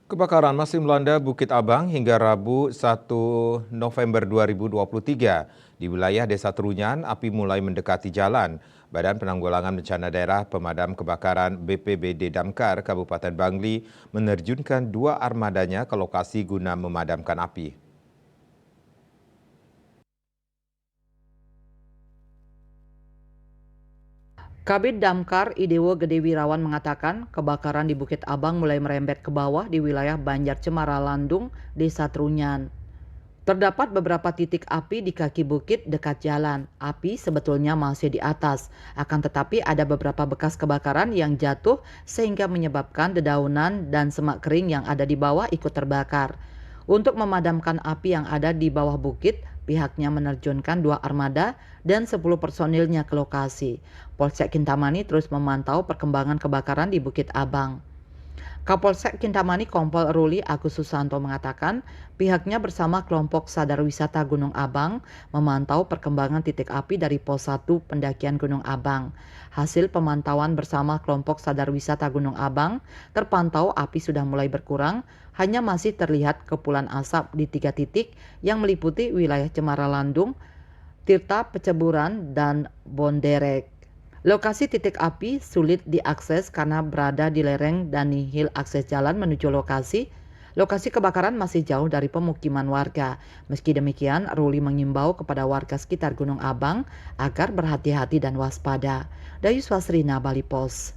Kebakaran masih melanda Bukit Abang hingga Rabu 1 November 2023. Di wilayah Desa Trunyan, api mulai mendekati jalan. Badan Penanggulangan Bencana Daerah Pemadam Kebakaran BPBD Damkar Kabupaten Bangli menerjunkan 2 armadanya ke lokasi guna memadamkan api. Kabid Damkar Idewo Gede Wirawan mengatakan kebakaran di Bukit Abang mulai merembet ke bawah di wilayah Banjar Cemara Landung, Desa Trunyan. Terdapat beberapa titik api di kaki bukit dekat jalan. Api sebetulnya masih di atas, akan tetapi ada beberapa bekas kebakaran yang jatuh sehingga menyebabkan dedaunan dan semak kering yang ada di bawah ikut terbakar. Untuk memadamkan api yang ada di bawah bukit, pihaknya menerjunkan 2 armada dan 10 personilnya ke lokasi. Polsek Kintamani terus memantau perkembangan kebakaran di Bukit Abang. Kapolsek Kintamani Kompol Ruli Agus Susanto mengatakan pihaknya bersama kelompok Sadar Wisata Gunung Abang memantau perkembangan titik api dari Pos 1 pendakian Gunung Abang. Hasil pemantauan bersama kelompok Sadar Wisata Gunung Abang, terpantau api sudah mulai berkurang, hanya masih terlihat kepulan asap di 3 titik yang meliputi wilayah Cemara Landung, Tirta Peceburan, dan Bonderek. Lokasi titik api sulit diakses karena berada di lereng dan nihil akses jalan menuju lokasi. Lokasi kebakaran masih jauh dari pemukiman warga. Meski demikian, Ruli mengimbau kepada warga sekitar Gunung Abang agar berhati-hati dan waspada. Dayu Swasrina, Bali Pos.